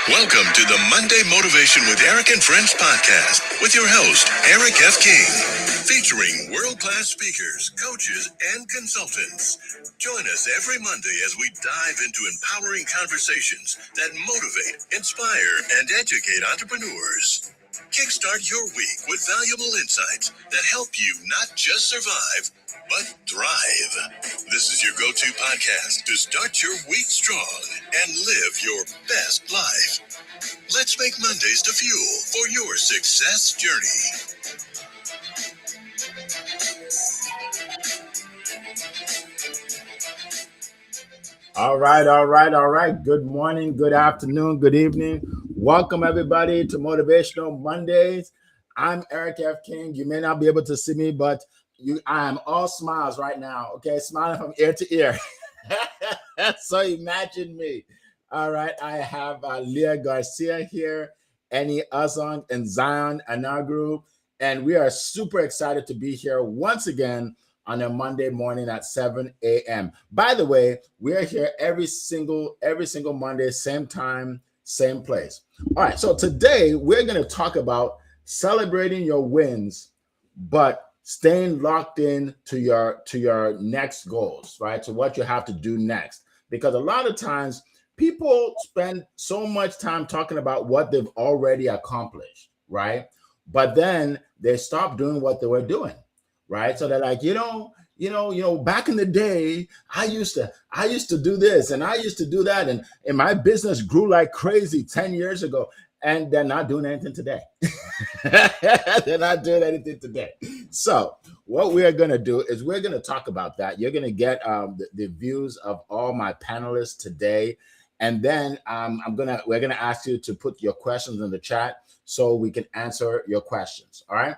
Welcome to the Monday Motivation with Eric and Friends podcast with your host, Eric F. King, featuring world-class speakers, coaches, and consultants. Join us every Monday as we dive into empowering conversations that motivate, inspire, and educate entrepreneurs. Kickstart your week with valuable insights that help you not just survive, but thrive. This is your go-to podcast to start your week strong and live your best life. Let's make Mondays the fuel for your success journey. All right. Good morning, good afternoon, good evening. Welcome, everybody, to Motivational Mondays. I'm Eric F. King. You may not be able to see me, but I am all smiles right now, okay? Smiling from ear to ear. So imagine me. All right, I have Leah Garcia here, Annie Azon, and Zion and our group. And we are super excited to be here once again on a Monday morning at 7 a.m. By the way, we are here every single Monday, same time, same place. All right, so today we're going to talk about celebrating your wins, but staying locked in to your next goals, right? So what you have to do next. Because a lot of times people spend so much time talking about what they've already accomplished, right? But then they stop doing what they were doing, right? So they're like, back in the day, I used to do this and I used to do that, and my business grew like crazy 10 years ago, and they're not doing anything today. They're not doing anything today. So what we're going to do is we're going to talk about that. You're going to get the views of all my panelists today. And then we're gonna ask you to put your questions in the chat so we can answer your questions. All right.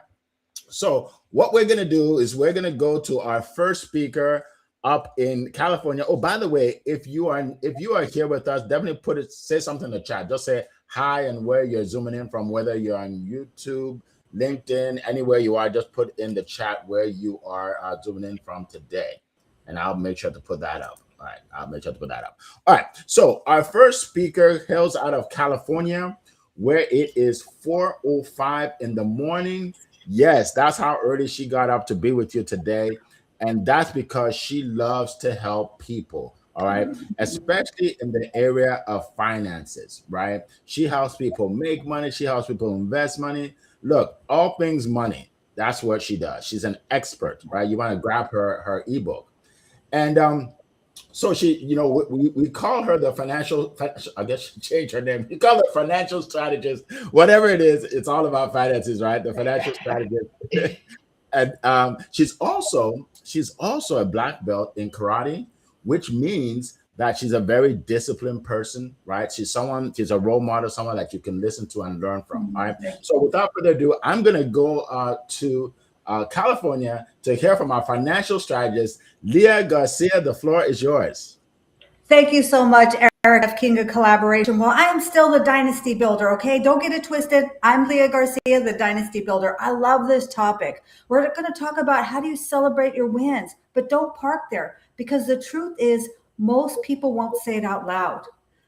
So what we're gonna do is we're gonna go to our first speaker up in California. Oh, by the way, if you are here with us, definitely say something in the chat. Just say hi and where you're zooming in from, whether you're on YouTube, LinkedIn, anywhere you are. Just put in the chat where you are zooming in from today, and I'll make sure to put that up. All right, I'll make sure to put that up. All right, so our first speaker hails out of California, where it is 4:05 in the morning. Yes, that's how early she got up to be with you today. And that's because she loves to help people. All right. Especially in the area of finances, right? She helps people make money. She helps people invest money. Look, all things money. That's what she does. She's an expert, right? You want to grab her ebook. And so she, we call her the I guess she changed her name. We call her financial strategist, whatever it is. It's all about finances, right? The financial strategist. And she's also a black belt in karate, which means that she's a very disciplined person, right? She's a role model, someone that you can listen to and learn from. All right. So without further ado, I'm gonna go to California to hear from our financial strategist, Leah Garcia. The floor is yours. Thank you so much, Eric F. King of Collaboration. Well, I am still the Dynasty Builder, okay? Don't get it twisted. I'm Leah Garcia, the Dynasty Builder. I love this topic. We're going to talk about how do you celebrate your wins, but don't park there, because the truth is most people won't say it out loud.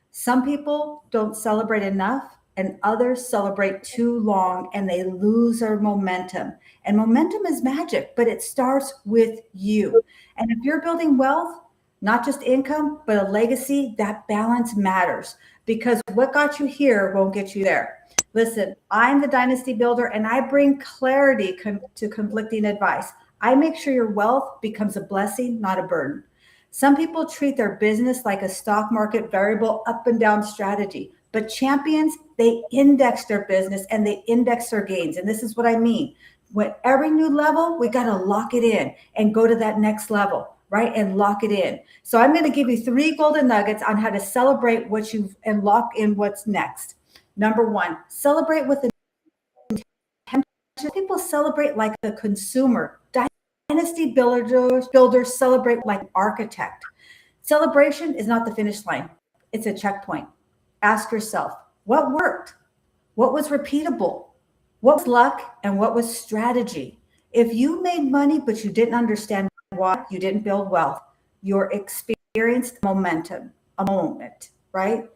Some people don't celebrate enough, and others celebrate too long, and they lose their momentum. And momentum is magic, but it starts with you. And if you're building wealth, not just income, but a legacy, that balance matters, because what got you here won't get you there. Listen, I'm the Dynasty Builder, and I bring clarity to conflicting advice. I make sure your wealth becomes a blessing, not a burden. Some people treat their business like a stock market variable up and down strategy, but champions, they index their business and they index their gains. And this is what I mean. With every new level, we got to lock it in and go to that next level, right? And lock it in. So I'm going to give you 3 golden nuggets on how to celebrate what you've and lock in what's next. Number 1, celebrate with intention. People celebrate like a consumer. Dynasty builders celebrate like an architect. Celebration is not the finish line. It's a checkpoint. Ask yourself, what worked? What was repeatable? What was luck and what was strategy? If you made money but you didn't understand why, you didn't build wealth, you experienced momentum, a moment, right?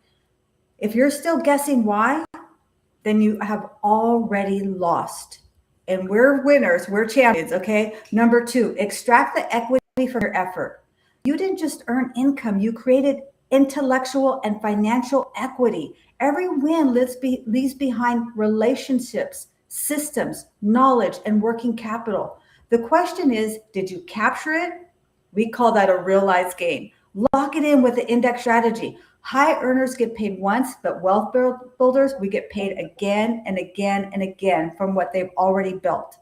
If you're still guessing why, then you have already lost. And we're winners, we're champions, okay? Number two, extract the equity from your effort. You didn't just earn income, you created intellectual and financial equity. Every win leaves behind relationships, systems, knowledge, and working capital. The question is, did you capture it? We call that a realized gain. Lock it in with the index strategy. High earners get paid once, but wealth builders, we get paid again and again and again from what they've already built.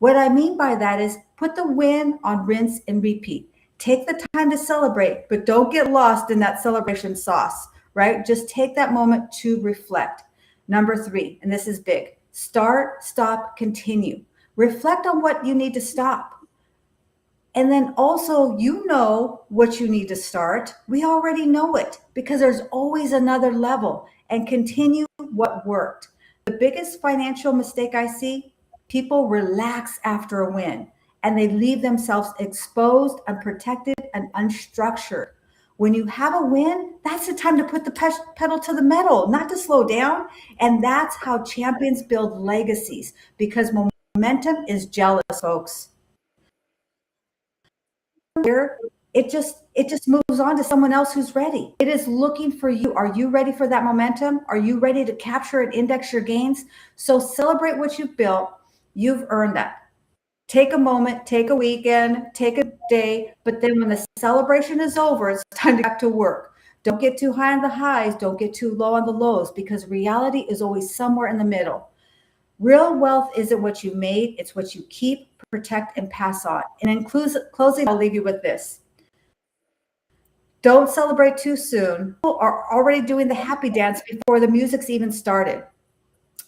What I mean by that is put the win on rinse and repeat. Take the time to celebrate, but don't get lost in that celebration sauce, right? Just take that moment to reflect. Number three, and this is big, start, stop, continue. Reflect on what you need to stop. And then also, you know what you need to start. We already know it because there's always another level, and continue what worked. The biggest financial mistake I see, people relax after a win and they leave themselves exposed, unprotected, and unstructured. When you have a win, that's the time to put the pedal to the metal, not to slow down. And that's how champions build legacies, because momentum is jealous, folks. Here, it just moves on to someone else who's ready. It is looking for you. Are you ready for that momentum? Are you ready to capture and index your gains? So celebrate what you've built. You've earned that. Take a moment, take a weekend, take a day, but then when the celebration is over, it's time to get back to work. Don't get too high on the highs, don't get too low on the lows, because reality is always somewhere in the middle. Real wealth isn't what you made, it's what you keep, protect, and pass on. And in closing, I'll leave you with this. Don't celebrate too soon. People are already doing the happy dance before the music's even started.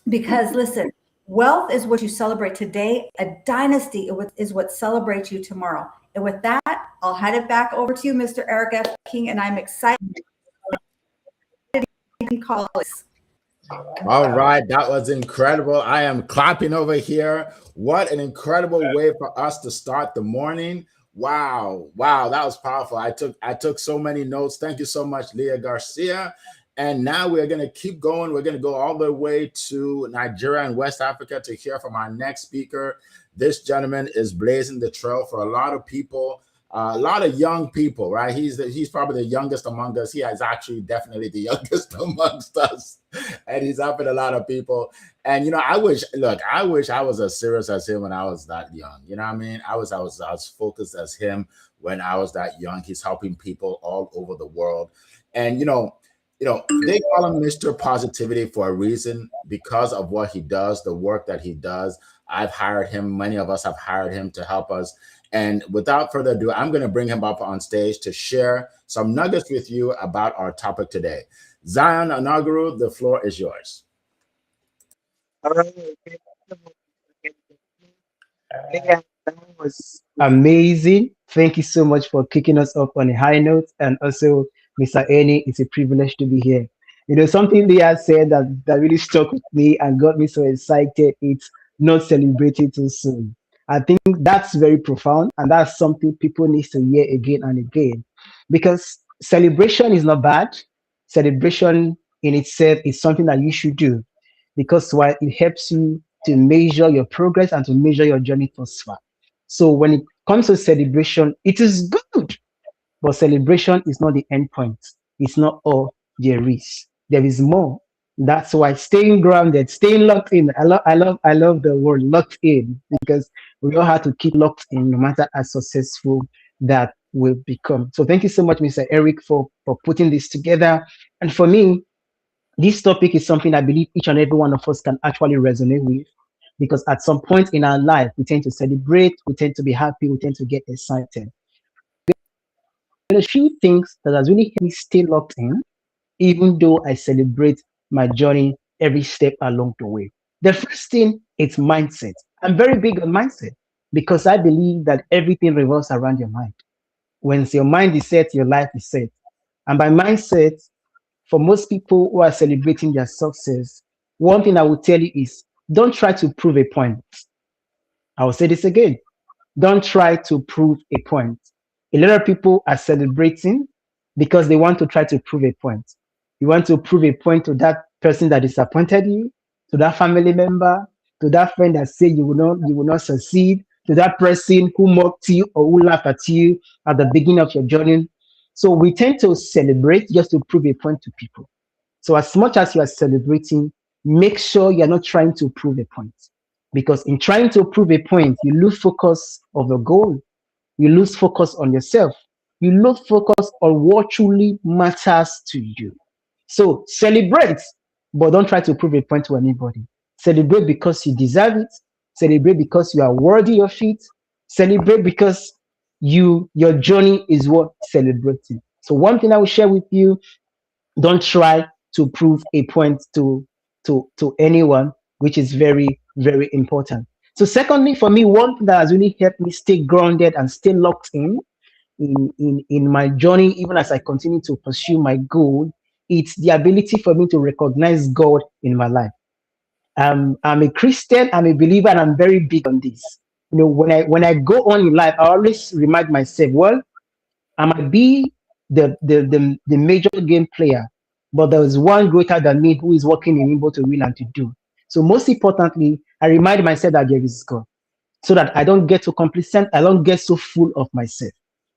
Because listen, wealth is what you celebrate today. A dynasty is what celebrates you tomorrow. And with that, I'll hand it back over to you, Mr. Eric F. King, and I'm excited to call this. All right, that was incredible. I am clapping over here. What an incredible way for us to start the morning. Wow, wow, that was powerful. I took so many notes. Thank you so much, Leah Garcia. And now we're going to keep going. We're going to go all the way to Nigeria and West Africa to hear from our next speaker. This gentleman is blazing the trail for a lot of people, a lot of young people, right? He's probably the youngest among us. He is actually definitely the youngest amongst us, and he's helping a lot of people. And I wish I was as serious as him when I was that young. You know what I mean? I was as focused as him when I was that young. He's helping people all over the world, and they call him Mr. Positivity for a reason, because of what he does, the work that he does. I've hired him. Many of us have hired him to help us. And without further ado, I'm going to bring him up on stage to share some nuggets with you about our topic today. Zion Anaguru, the floor is yours. All right. Yeah, that was amazing. Thank you so much for kicking us off on a high note. And also, Mr. Eni, it's a privilege to be here. Something Leah said that really stuck with me and got me so excited. It's not celebrating too soon. I think that's very profound, and that's something people need to hear again and again. Because celebration is not bad. Celebration in itself is something that you should do, because why, it helps you to measure your progress and to measure your journey thus far. So when it comes to celebration, it is good, but celebration is not the end point. It's not all there is. There is more. That's why staying grounded, staying locked in. I love the word locked in, because we all have to keep locked in, no matter how successful that will become. So thank you so much, Mr. Eric, for putting this together. And for me, this topic is something I believe each and every one of us can actually resonate with, because at some point in our life, we tend to celebrate, we tend to be happy, we tend to get excited. There are a few things that has really helped me stay locked in, even though I celebrate my journey every step along the way. The first thing is mindset. I'm very big on mindset, because I believe that everything revolves around your mind. Once your mind is set, your life is set. And by mindset, for most people who are celebrating their success, one thing I will tell you is, don't try to prove a point. I will say this again. Don't try to prove a point. A lot of people are celebrating because they want to try to prove a point. You want to prove a point to that person that disappointed you, to that family member, to that friend that said you will not succeed, to that person who mocked you or who laughed at you at the beginning of your journey. So we tend to celebrate just to prove a point to people. So as much as you are celebrating, make sure you're not trying to prove a point. Because in trying to prove a point, you lose focus of the goal. You lose focus on yourself. You lose focus on what truly matters to you. So celebrate, but don't try to prove a point to anybody. Celebrate because you deserve it. Celebrate because you are worthy of it. Celebrate because your journey is worth celebrating. So one thing I will share with you, don't try to prove a point to anyone, which is very, very important. So secondly, for me, one thing that has really helped me stay grounded and stay locked in my journey, even as I continue to pursue my goal, it's the ability for me to recognize God in my life. I'm a Christian, I'm a believer, and I'm very big on this. When I go on in life, I always remind myself, well, I might be the major game player, but there is one greater than me who is working in able to will and to do. So most importantly, I remind myself that there is God, so that I don't get too complacent, I don't get so full of myself.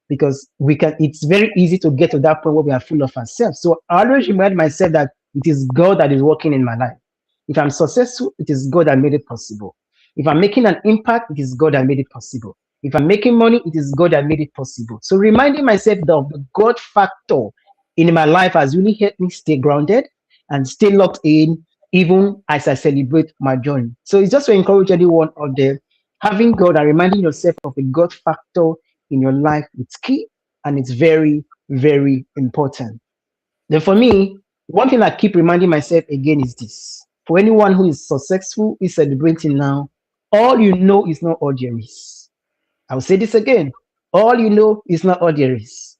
Because it's very easy to get to that point where we are full of ourselves. So I always remind myself that it is God that is working in my life. If I'm successful, it is God that made it possible. If I'm making an impact, it is God that made it possible. If I'm making money, it is God that made it possible. So reminding myself of the God factor in my life has really helped me stay grounded and stay locked in, even as I celebrate my journey. So it's just to encourage anyone out there, having God and reminding yourself of the God factor in your life, it's key and it's very, very important. Then for me, one thing I keep reminding myself again is this. For anyone who is successful, is celebrating now, all you know is not all there is. I'll say this again. All you know is not all there is.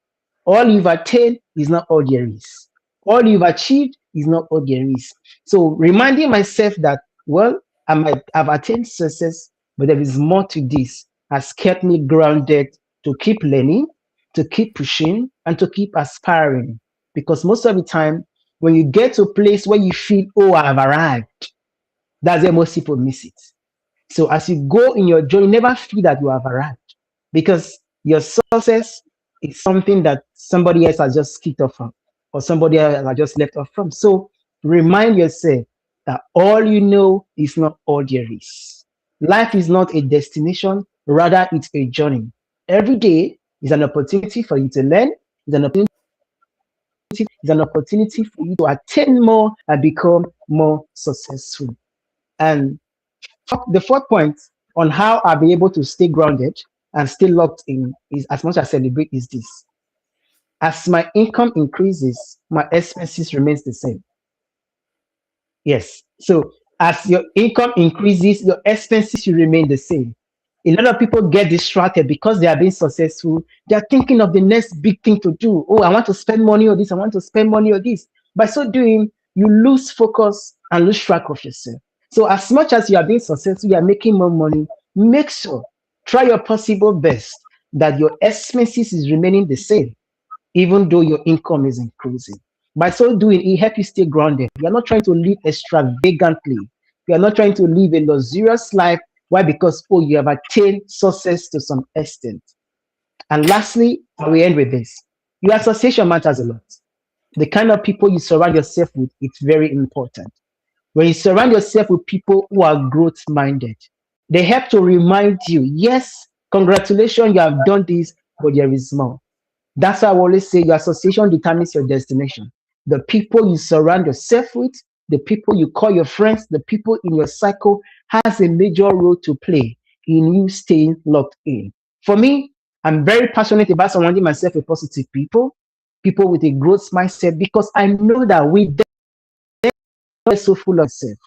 All you've attained is not all there is. All you've achieved is not all there is. So reminding myself that, well, I might have attained success, but there is more to this, has kept me grounded to keep learning, to keep pushing, and to keep aspiring. Because most of the time, when you get to a place where you feel, oh, I've arrived, that's where most people miss it. So as you go in your journey, never feel that you have arrived, because your success is something that somebody else has just kicked off from, or somebody else has just left off from. So remind yourself that all you know is not all there is. Life is not a destination, rather it's a journey. Every day is an opportunity for you to learn, is an opportunity for you to attain more and become more successful. And the fourth point on how I'll be able to stay grounded and stay locked in is, as much as I celebrate, is this. As my income increases, my expenses remains the same. Yes. So as your income increases, your expenses should remain the same. A lot of people get distracted because they are being successful. They are thinking of the next big thing to do. Oh, I want to spend money on this. I want to spend money on this. By so doing, you lose focus and lose track of yourself. So as much as you are being successful, you are making more money. Make sure, try your possible best that your expenses is remaining the same, even though your income is increasing. By so doing, it helps you stay grounded. You are not trying to live extravagantly. You are not trying to live a luxurious life. Why? Because, oh, you have attained success to some extent. And lastly, we end with this. Your association matters a lot. The kind of people you surround yourself with, it's very important. When you surround yourself with people who are growth minded, they help to remind you, yes, congratulations, you have done this, but there is more. That's why I always say your association determines your destination. The people you surround yourself with, the people you call your friends, the people in your cycle has a major role to play in you staying locked in. For me, I'm very passionate about surrounding myself with positive people, people with a growth mindset, because I know that we so full of self.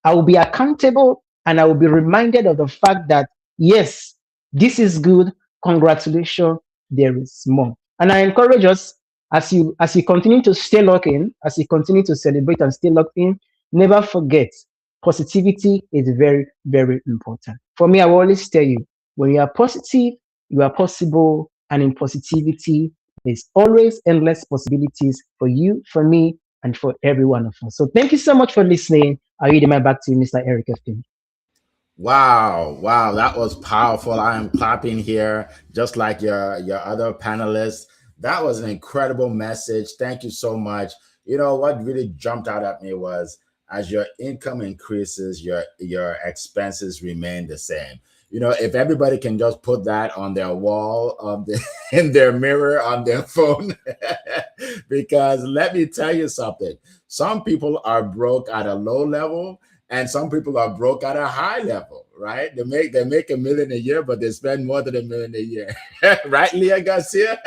I will be accountable and I will be reminded of the fact that, yes, this is good. Congratulations, there is more. And I encourage us, as you continue to stay locked in, as you continue to celebrate and stay locked in, never forget positivity is very, very important. For me, I will always tell you, when you are positive, you are possible, and in positivity, there's always endless possibilities for you, for me, and for every one of us. So thank you so much for listening. I read my back to you, Mr. Eric Eftin. Wow, wow, that was powerful. I am clapping here, just like your other panelists. That was an incredible message. Thank you so much. You know what really jumped out at me was as your income increases, your expenses remain the same. You know, if everybody can just put that on their wall, in their mirror, on their phone, because let me tell you something. Some people are broke at a low level and some people are broke at a high level, right? They make $1 million a year, but they spend more than $1 million a year, right, Leah Garcia?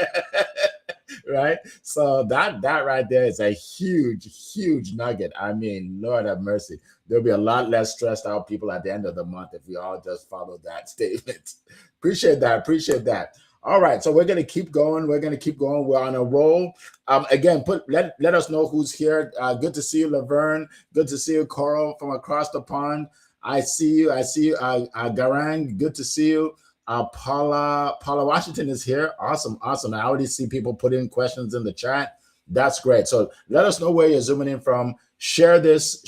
Right? So that right there is a huge nugget. I mean, Lord have mercy. There'll be a lot less stressed out people at the end of the month if we all just follow that statement. Appreciate that. Appreciate that. All right, so we're gonna keep going. We're gonna keep going. We're on a roll. Again, let us know who's here. Good to see you, Laverne. Good to see you, Coral, from across the pond. I see you. I see you, Garang. Good to see you. Paula Washington is here. Awesome, awesome. I already see people putting questions in the chat. That's great. So let us know where you're zooming in from. Share this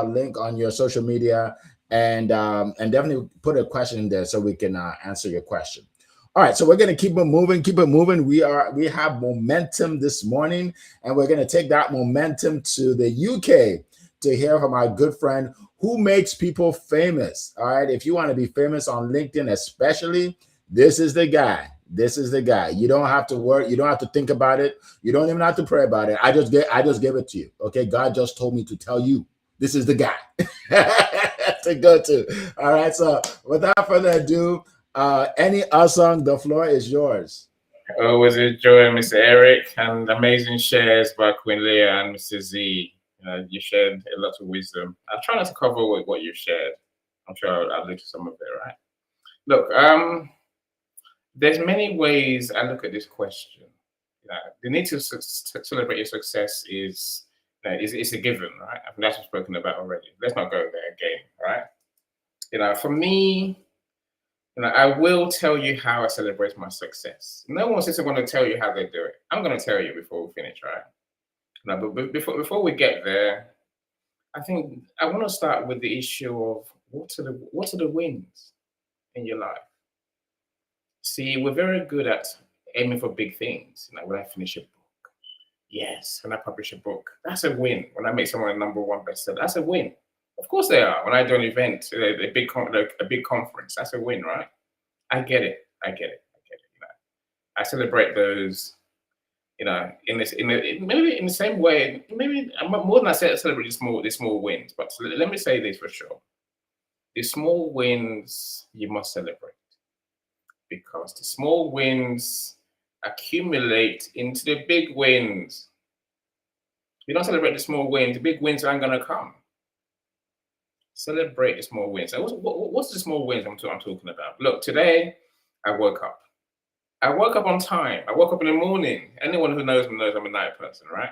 link on your social media, and definitely put a question in there so we can answer your question. All right, so we're going to keep it moving, keep it moving. We have momentum this morning, and we're going to take that momentum to the UK to hear from our good friend who makes people famous. All right, if you want to be famous on LinkedIn, especially, this is the guy. This is the guy. You don't have to work. You don't have to think about it. You don't even have to pray about it. I just gave it to you. Okay, God just told me to tell you this is the guy to go to. All right, so without further ado, any Asang, the floor is yours. Always a joy, Mr. Eric, and amazing shares by Queen Leah and Mr. Z. You shared a lot of wisdom. I'll try not to cover what you shared. I'm sure I'll leave some of it, right? Look, there's many ways I look at this question. The need to celebrate your success is a given, right? I think that's spoken about already. Let's not go there again, right? For me, I will tell you how I celebrate my success. No one says I want to tell you how they do it. I'm going to tell you before we finish, right? But before we get there, I think I want to start with the issue of what are the wins in your life. See, we're very good at aiming for big things. When I finish a book, yes. When I publish a book, that's a win. When I make someone a #1 bestseller, that's a win. Of course they are. When I do an event, a big conference, that's a win, right? I get it. I celebrate those, maybe in the same way. Maybe more than I celebrate the small wins. But let me say this for sure: the small wins you must celebrate, because the small wins accumulate into the big wins. If you don't celebrate the small wins, the big wins aren't gonna come. Celebrate the small wins. And what's the small wins I'm talking about? Look, today I woke up. I woke up on time. I woke up in the morning. Anyone who knows me knows I'm a night person, right?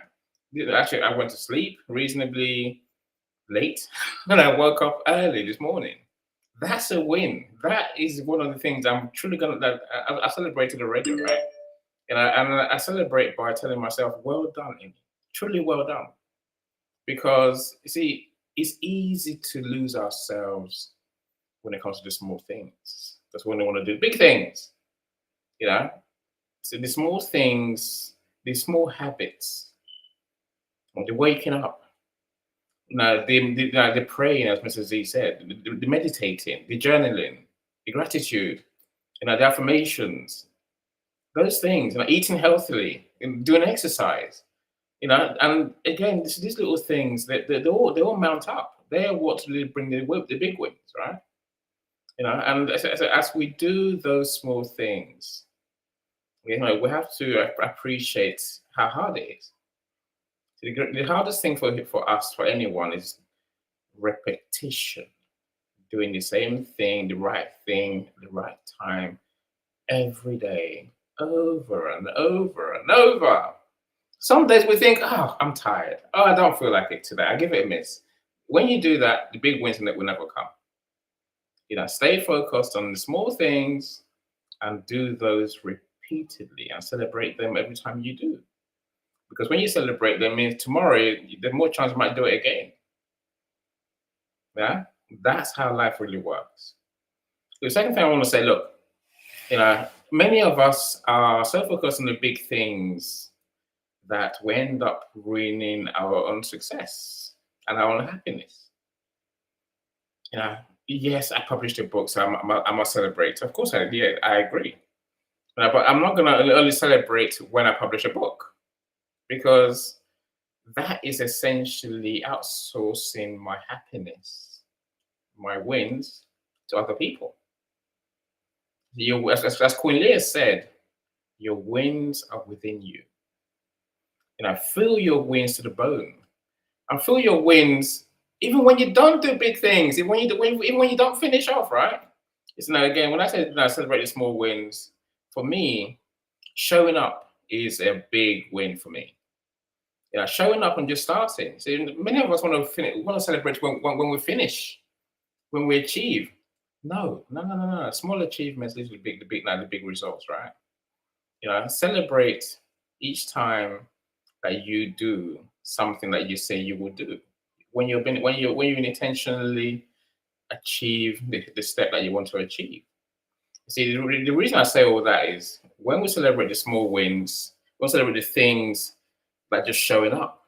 Actually, I went to sleep reasonably late, and I woke up early this morning. That's a win. That is one of the things I'm truly gonna. I celebrated already, right? And I celebrate by telling myself, "Well done, Amy. Truly well done." Because you see, it's easy to lose ourselves when it comes to the small things. That's when we want to do big things. So the small things, the small habits, the waking up, the praying, as Mr. Z said, the meditating, the journaling, the gratitude, the affirmations, those things, eating healthily, doing exercise, and again, these little things that they all mount up. They're what really bring the big wins, right? And as we do those small things, we have to appreciate how hard it is. The hardest thing for us, for anyone, is repetition. Doing the same thing, the right time, every day, over and over and over. Some days we think, oh, I'm tired. Oh, I don't feel like it today. I give it a miss. When you do that, the big wins will never come. Stay focused on the small things and do those repeatedly and celebrate them every time you do. Because when you celebrate, that means tomorrow there's more chance you might do it again. Yeah, that's how life really works. The second thing I want to say, look, many of us are so focused on the big things that we end up ruining our own success and our own happiness. Yes, I published a book, so I must celebrate. Of course, I agree. But I'm not going to only celebrate when I publish a book, because that is essentially outsourcing my happiness, my wins, to other people. As Queen Leah said, your wins are within you. Feel your wins to the bone, and feel your wins even when you don't do big things, even when you don't finish off, right? It's again, when I say celebrate the small wins, for me, showing up is a big win for me. Showing up and just starting. So many of us want to finish. We want to celebrate when we finish, when we achieve. No. Small achievements lead to the big results, right? Celebrate each time that you do something that you say you will do. When you intentionally achieve the step that you want to achieve. See, the reason I say all that is when we celebrate the small wins, we celebrate the things like just showing up.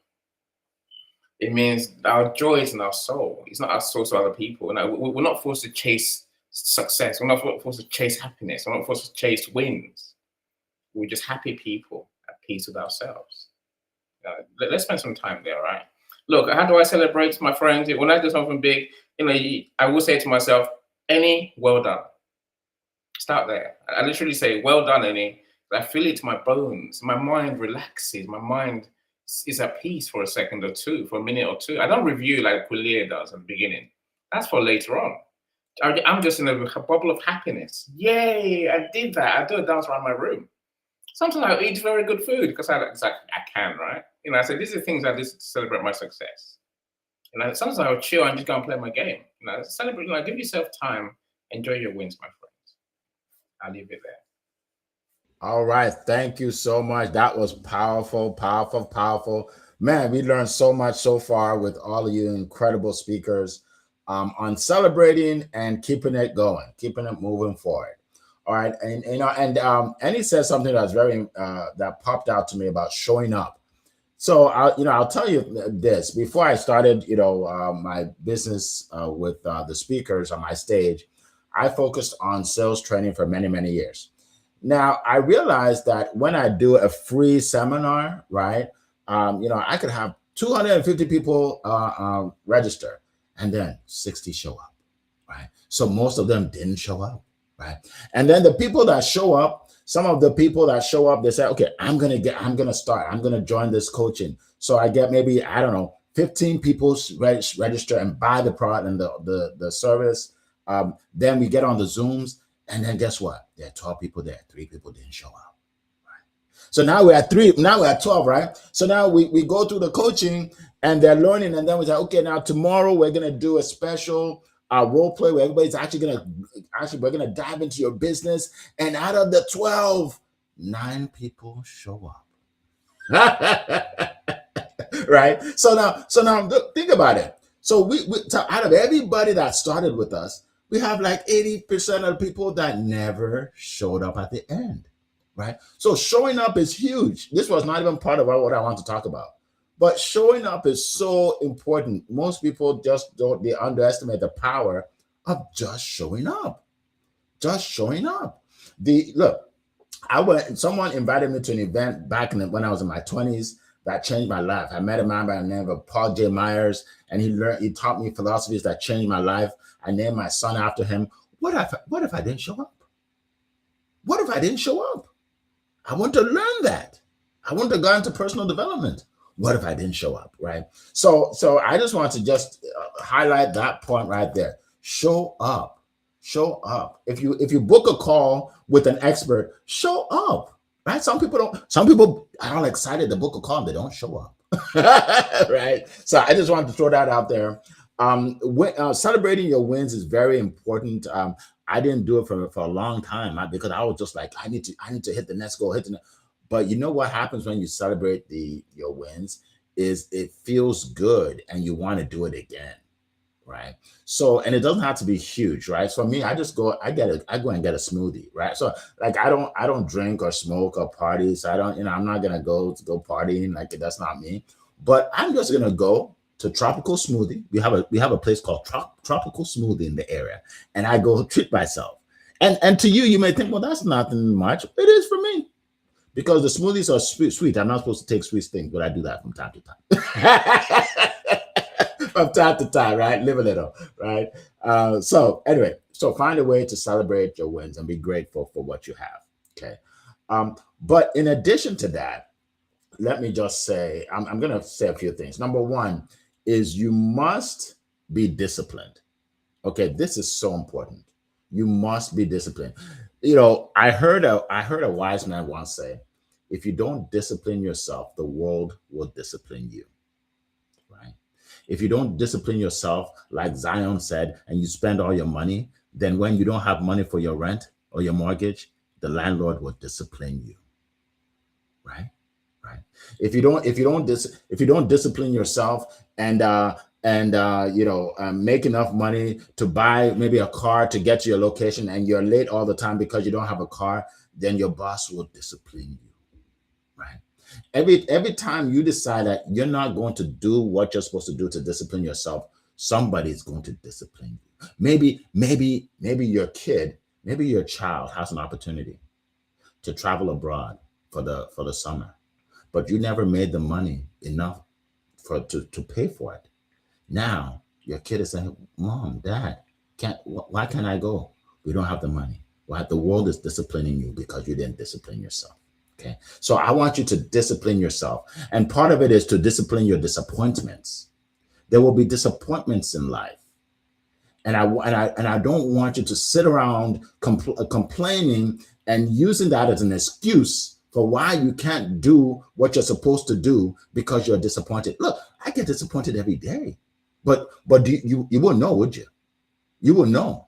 It means our joy is in our soul. It's not our source to other people. We're not forced to chase success. We're not forced to chase happiness. We're not forced to chase wins. We're just happy people at peace with ourselves. Let's spend some time there, right? Look, how do I celebrate, my friends? When I do something big, I will say to myself, Annie, well done. Start there. I literally say, well done, Annie. I feel it to my bones. My mind relaxes. My mind is at peace for a second or two, for a minute or two. I don't review like Kulia does at the beginning. That's for later on. I'm just in a bubble of happiness. Yay, I did that. I do a dance around my room. Sometimes I eat very good food because I can, right? I say these are things I do to celebrate my success. Sometimes I'll chill and just go and play my game. Celebrate. Give yourself time. Enjoy your wins, my friends. I'll leave it there. All right. Thank you so much. That was powerful, powerful, powerful. Man, we learned so much so far with all of you incredible speakers on celebrating and keeping it going, keeping it moving forward. All right. And he said something that's very that popped out to me about showing up. So I'll tell you this. Before I started, my business with the speakers on my stage, I focused on sales training for many, many years. Now, I realized that when I do a free seminar, right, I could have 250 people register and then 60 show up, right? So most of them didn't show up, right? And then the people that show up, some of the people that show up, they say, okay, I'm going to join this coaching. So I get maybe, 15 people register and buy the product and the service. Then we get on the Zooms. And then guess what? There are 12 people there. 3 people didn't show up. Right? So now we're at 3. Now we're at 12, right? So now we go through the coaching and they're learning. And then we say, okay, now tomorrow we're going to do a special role play where everybody's we're going to dive into your business. And out of the 12, 9 people show up. Right? So now think about it. So so out of everybody that started with us, we have like 80% of the people that never showed up at the end, right? So showing up is huge. This was not even part of what I want to talk about. But showing up is so important. Most people they underestimate the power of just showing up. Just showing up. Someone invited me to an event back when I was in my 20s that changed my life. I met a man by the name of Paul J. Myers, and he taught me philosophies that changed my life. I named my son after him. What if I didn't show up? What if I didn't show up? I want to learn that. I want to go into personal development. What if I didn't show up, right? So I just want to just highlight that point right there. Show up. Show up. If you book a call with an expert, show up. Right? Some people are all excited to book a call and they don't show up. Right? So I just wanted to throw that out there. Celebrating your wins is very important. I didn't do it for a long time because I was just like, I need to hit the next goal, But you know what happens when you celebrate your wins is it feels good and you want to do it again, right? So, and it doesn't have to be huge, right? So for me, I go and get a smoothie, right? So like I don't drink or smoke or party. So I don't, I'm not gonna go partying. Like that's not me. But I'm just gonna go to Tropical Smoothie. We have a place called Tropical Smoothie in the area, and I go treat myself. And to you, you may think, well, that's nothing much. It is for me because the smoothies are sweet. I'm not supposed to take sweet things, but I do that from time to time. From time to time, right? Live a little, right? So anyway, so find a way to celebrate your wins and be grateful for what you have. Okay. But in addition to that, let me just say, I'm going to say a few things. Number one is you must be disciplined. Okay, this is so important. You must be disciplined. I heard a wise man once say, if you don't discipline yourself, the world will discipline you. Right? If you don't discipline yourself, like Zion said, and you spend all your money, then when you don't have money for your rent or your mortgage, the landlord will discipline you. Right? Right. If you don't discipline yourself and make enough money to buy maybe a car to get to your location and you're late all the time because you don't have a car, then your boss will discipline you. Right. Every time you decide that you're not going to do what you're supposed to do to discipline yourself, somebody's going to discipline you. Maybe your child has an opportunity to travel abroad for the summer, but you never made the money enough to pay for it. Now your kid is saying, "Mom, Dad, why can't I go? We don't have the money." Why? The world is disciplining you because you didn't discipline yourself. Okay, so I want you to discipline yourself, and part of it is to discipline your disappointments. There will be disappointments in life, and I don't want you to sit around complaining and using that as an excuse for why you can't do what you're supposed to do because you're disappointed. Look, I get disappointed every day, but you wouldn't know, would you? You will know.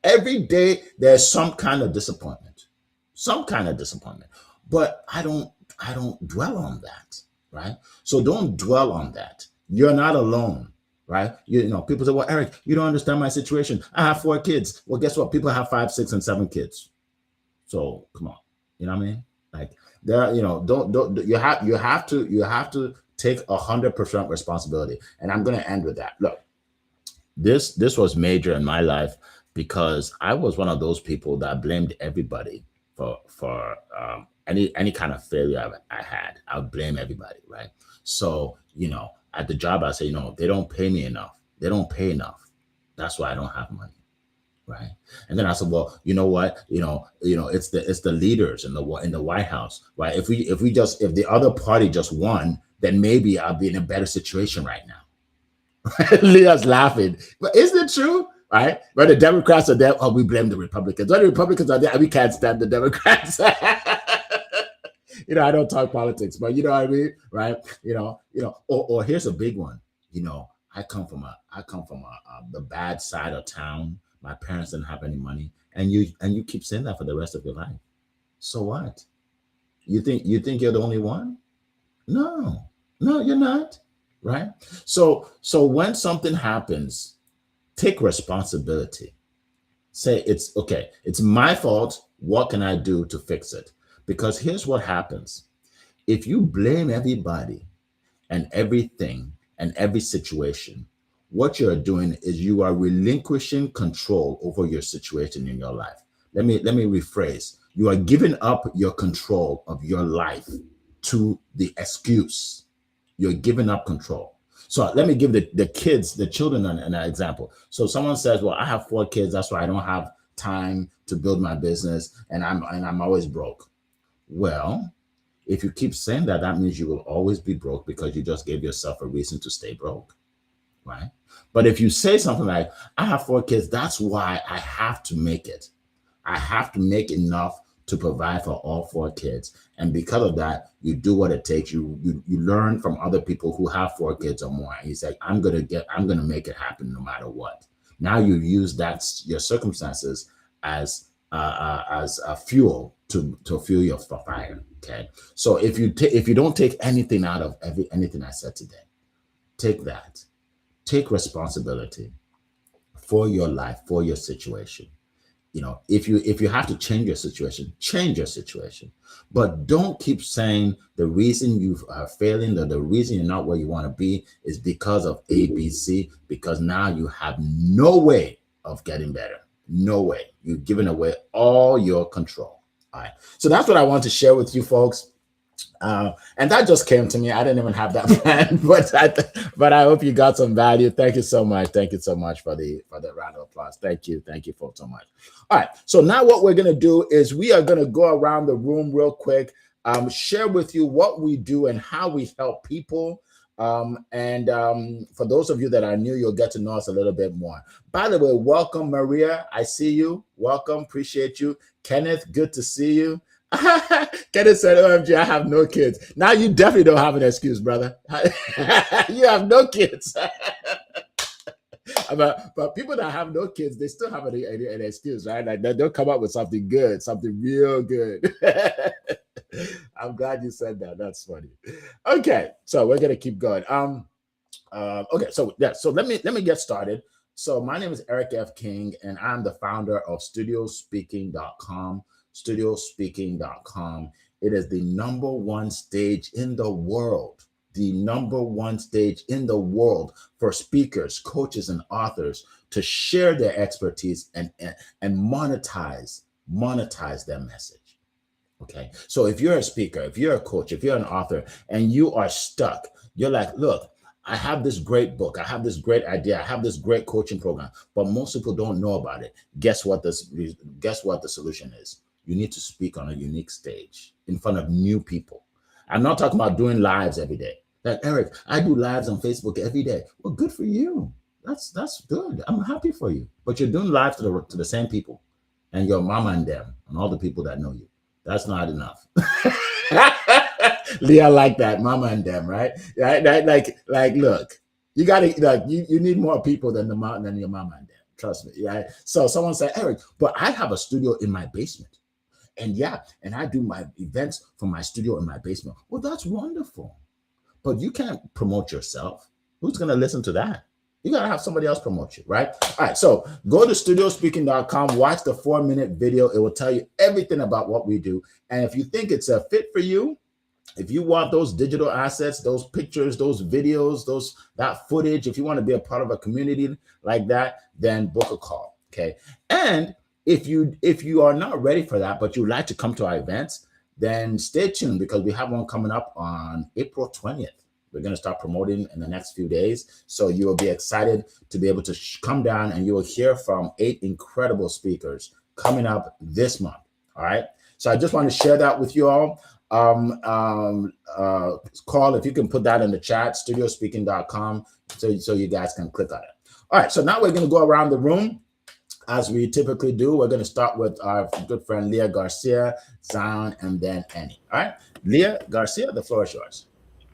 Every day there's some kind of disappointment, but I don't dwell on that, right? So don't dwell on that. You're not alone, right? People say, "Well, Eric, you don't understand my situation. I have 4 kids." Well, guess what? People have 5, 6, and 7 kids. So come on, you know what I mean? Like there, don't you have to take 100% responsibility. And I'm going to end with that. Look, this was major in my life because I was one of those people that blamed everybody for any kind of failure I had. I would blame everybody, right? So at the job, I say, they don't pay me enough. They don't pay enough. That's why I don't have money. Right. And then I said, well, you know what? It's the leaders in the White House, right? If the other party just won, then maybe I'll be in a better situation right now. Leah's laughing. But isn't it true? Right? When the Democrats are there, we blame the Republicans. When the Republicans are there, we can't stand the Democrats. I don't talk politics, but you know what I mean, right? Or here's a big one. I come from the bad side of town. My parents didn't have any money, and you keep saying that for the rest of your life. So what? You think you're the only one? No, you're not. Right? So when something happens, take responsibility. Say it's okay. It's my fault. What can I do to fix it? Because here's what happens. If you blame everybody and everything and every situation, what you're doing is you are relinquishing control over your situation in your life. Let me rephrase. You are giving up your control of your life to the excuse. You're giving up control. So let me give the children an example. So someone says, well, I have 4 kids. That's why I don't have time to build my business and I'm always broke. Well, if you keep saying that, that means you will always be broke because you just gave yourself a reason to stay broke. Right? But if you say something like, I have 4 kids, that's why I have to make it. I have to make enough to provide for all 4 kids. And because of that, you do what it takes. You learn from other people who have 4 kids or more. And you say, I'm gonna make it happen no matter what. Now you use your circumstances as as a fuel to fuel your fire. Okay, so if you don't take anything out of anything I said today, take that. Take responsibility for your life, for your situation. If you have to change your situation, but don't keep saying the reason you are failing, or the reason you're not where you want to be is because of ABC, because now you have no way of getting better. No way. You've given away all your control. All right, so that's what I want to share with you folks. And that just came to me. I didn't even have that plan, but I hope you got some value. Thank you so much. Thank you so much for the round of applause. Thank you folks so much. All right. So now what we're gonna do is we are gonna go around the room real quick, share with you what we do and how we help people. And for those of you that are new, you'll get to know us a little bit more. By the way, welcome, Maria. I see you. Welcome. Appreciate you. Kenneth, good to see you. Kenneth said, OMG, I have no kids. Now you definitely don't have an excuse, brother. You have no kids. But people that have no kids, they still have an excuse, right? Like they'll come up with something good, something real good. I'm glad you said that. That's funny. Okay, so we're gonna keep going. Okay, so yeah, so let me get started. So my name is Eric F. King, and I'm the founder of studiospeaking.com. Studiospeaking.com. It is the number one stage in the world, the number one stage in the world for speakers, coaches, and authors to share their expertise and monetize their message. Okay. So if you're a speaker, if you're a coach, if you're an author, and you are stuck, you're like, look, I have this great book, I have this great idea, I have this great coaching program, but most people don't know about it. Guess what the solution is? You need to speak on a unique stage in front of new people. I'm not talking about doing lives every day. Like, Eric, I do lives on Facebook every day. Well, good for you. That's good. I'm happy for you. But you're doing lives to the same people, and your mama and them and all the people that know you. That's not enough. Leah like that, mama and them, right? Like, look, you gotta like you need more people than your mama and them. Trust me. Yeah. So someone said, Eric, but I have a studio in my basement. And yeah, and I do my events from my studio in my basement. Well, that's wonderful. But you can't promote yourself. Who's gonna listen to that? You gotta have somebody else promote you, right? All right, so go to studiospeaking.com, watch the 4-minute video. It will tell you everything about what we do. And if you think it's a fit for you, if you want those digital assets, those pictures, those videos, that footage, if you want to be a part of a community like that, then book a call. Okay. And if you are not ready for that, but you'd like to come to our events, then stay tuned because we have one coming up on April 20th. We're going to start promoting in the next few days. So you will be excited to be able to come down, and you will hear from 8 incredible speakers coming up this month. All right. So I just want to share that with you all. Call, if you can put that in the chat, studiospeaking.com, so you guys can click on it. All right. So now we're going to go around the room as we typically do. We're going to start with our good friend Leah Garcia, Zion, and then Annie. All right. Leah Garcia, the floor is yours.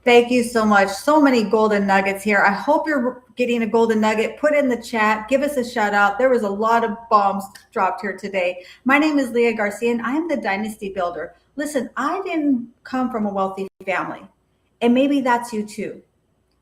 Thank you so much. So many golden nuggets here. I hope you're getting a golden nugget. Put in the chat. Give us a shout out. There was a lot of bombs dropped here today. My name is Leah Garcia, and I'm the Dynasty Builder. Listen, I didn't come from a wealthy family, and maybe that's you too.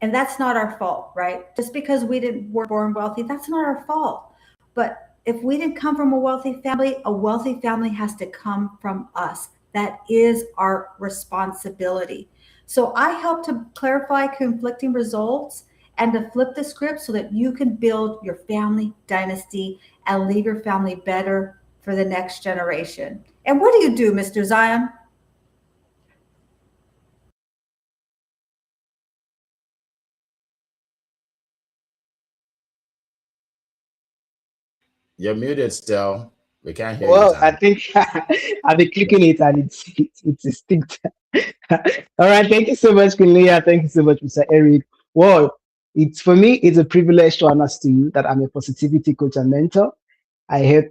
And that's not our fault, right? Just because weren't born wealthy, that's not our fault. But if we didn't come from a wealthy family has to come from us. That is our responsibility. So I help to clarify conflicting results and to flip the script so that you can build your family dynasty and leave your family better for the next generation. And what do you do, Mr. Zion? You're muted still. We can't hear you, Well, I Zion. think I've been clicking it and it's distinct. All right, thank you so much, Kulia. Thank you so much, Mr. Eric. Well, it's for me, it's a privilege to announce to you that I'm a positivity coach and mentor. I help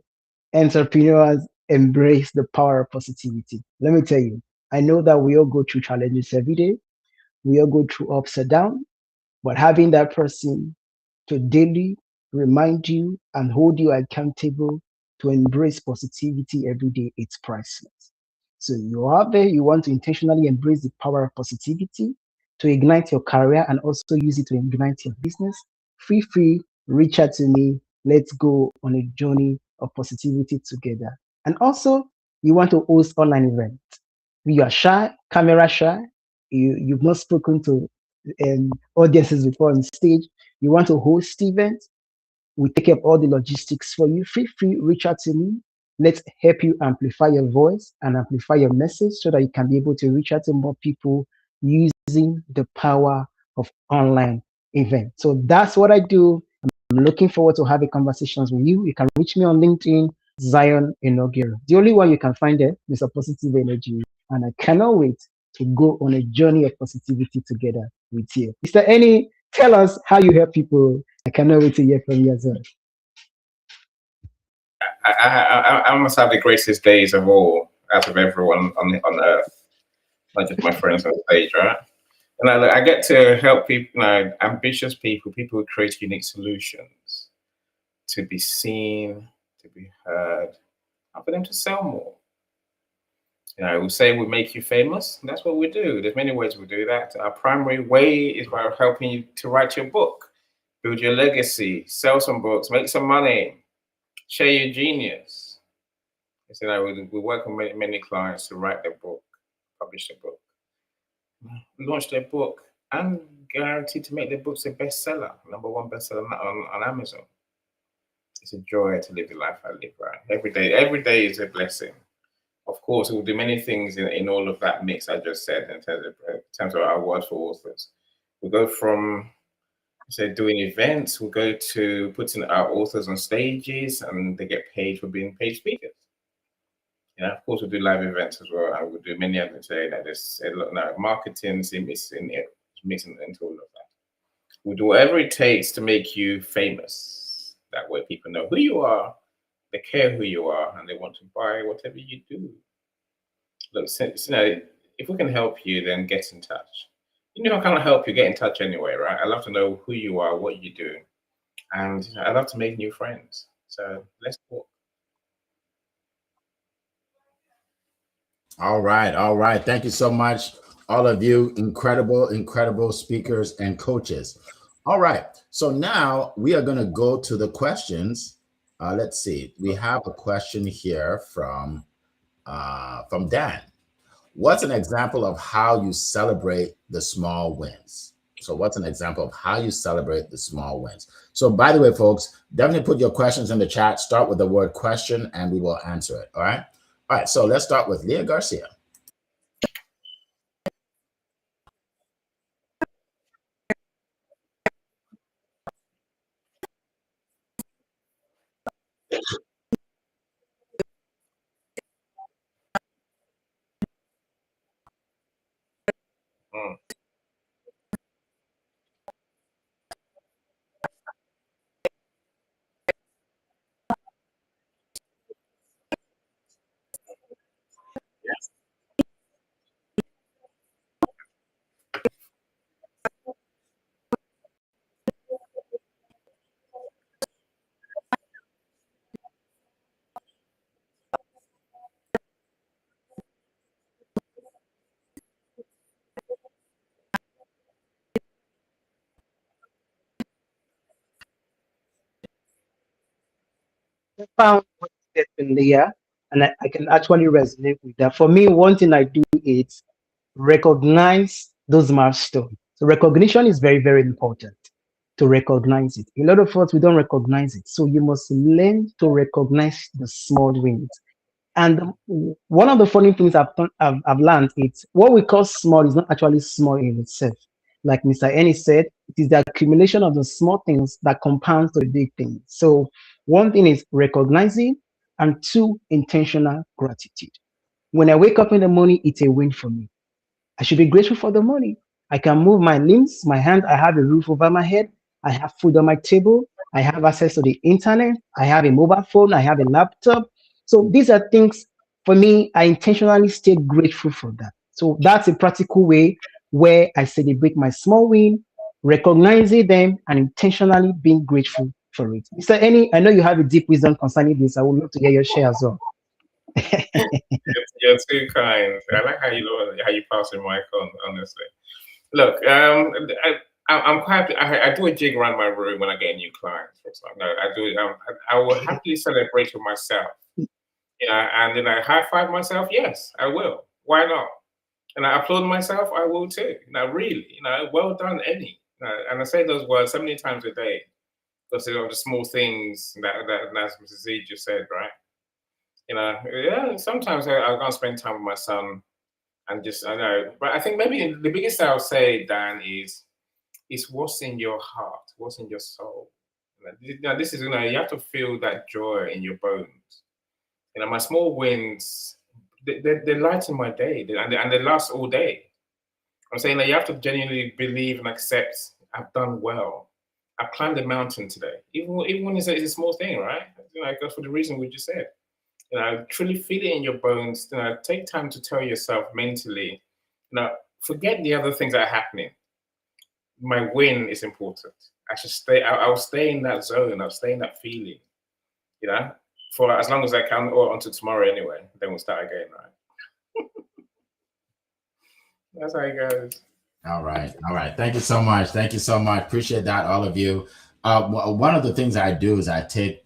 entrepreneurs embrace the power of positivity. Let me tell you, I know that we all go through challenges every day. We all go through ups and downs, but having that person to daily remind you and hold you accountable to embrace positivity every day, it's priceless. So you are there, you want to intentionally embrace the power of positivity to ignite your career and also use it to ignite your business. Feel free, reach out to me. Let's go on a journey of positivity together. And also, you want to host online events. You are shy, camera shy, you've not spoken to audiences before on stage, you want to host events, we take up all the logistics for you. Feel free, reach out to me. Let's help you amplify your voice and amplify your message so that you can be able to reach out to more people using the power of online events. So that's what I do. I'm looking forward to having conversations with you. You can reach me on LinkedIn, Zion Inaugural. The only one you can find there is a positive energy. And I cannot wait to go on a journey of positivity together with you. Mr. Any, tell us how you help people. I cannot wait to hear from you as well. I must have the greatest days of all out of everyone on earth, not just my friends on stage, right? And I get to help people, ambitious people who create unique solutions to be seen, to be heard, and for them to sell more. We say we make you famous. That's what we do. There's many ways we do that. Our primary way is by helping you to write your book, build your legacy, sell some books, make some money, share your genius. We work with many clients to write their book, publish their book, launch their book, and guaranteed to make their books a bestseller, #1 bestseller on Amazon. It's a joy to live the life I live, right? Every day is a blessing. Of course, we'll do many things in all of that mix I just said in terms of our work for authors. We go from doing events, we'll go to putting our authors on stages and they get paid for being paid speakers. Of course, we'll do live events as well. And we'll do many others today that there's a lot now. Marketing is mixing into all of that. We'll do whatever it takes to make you famous. That way people know who you are, they care who you are, and they want to buy whatever you do. Look, if we can help you, then get in touch. If I can't help you, get in touch anyway, right? I love to know who you are, what you do, and I love to make new friends. So let's talk. All right, all right. Thank you so much, all of you, incredible speakers and coaches. All right, so now we are going to go to the questions. Let's see. We have a question here from Dan. What's an example of how you celebrate the small wins? So what's an example of how you celebrate the small wins? So by the way, folks, definitely put your questions in the chat. Start with the word question and we will answer it. All right. All right. So let's start with Leah Garcia. I found what you said earlier, and I can actually resonate with that. For me, one thing I do is recognize those milestones. So recognition is very, very important to recognize it. A lot of us, we don't recognize it. So you must learn to recognize the small wins. And one of the funny things I've learned is what we call small is not actually small in itself. Like Mr. Ennis said, it is the accumulation of the small things that compounds to the big things. So one thing is recognizing, and two, intentional gratitude. When I wake up in the morning, it's a win for me. I should be grateful for the money. I can move my limbs, my hand. I have a roof over my head. I have food on my table. I have access to the internet. I have a mobile phone. I have a laptop. So these are things for me. I intentionally stay grateful for that. So that's a practical way where I celebrate my small win, recognizing them, and intentionally being grateful for it. Mr. Any, I know you have a deep wisdom concerning this. I would love to hear your share as well. You're too kind. I like how you pass your mic on. Honestly, look, I'm quite. I do a jig around my room when I get a new client. For example, no, I do. I will happily celebrate with myself. And then I high five myself. Yes, I will. Why not? And I applaud myself. I will too. Really, well done, Eddie. And I say those words so many times a day because they're the small things that as Mrs. Z just said, right? Yeah. Sometimes I go and spend time with my son, and just I know. But I think maybe the biggest thing I'll say, Dan, is what's in your heart, what's in your soul. This is you have to feel that joy in your bones. My small wins, they lighten my day, and they last all day. I'm saying that you have to genuinely believe and accept I've done well. I've climbed a mountain today, even when it's a small thing, right? That's for the reason we just said. Truly feel it in your bones. Take time to tell yourself mentally. Forget the other things that are happening. My win is important. I should stay. I'll stay in that zone. I'll stay in that feeling. For as long as I can, or until tomorrow anyway. Then we'll start again, right? That's how it goes. All right. Thank you so much. Appreciate that, all of you. One of the things I do is I take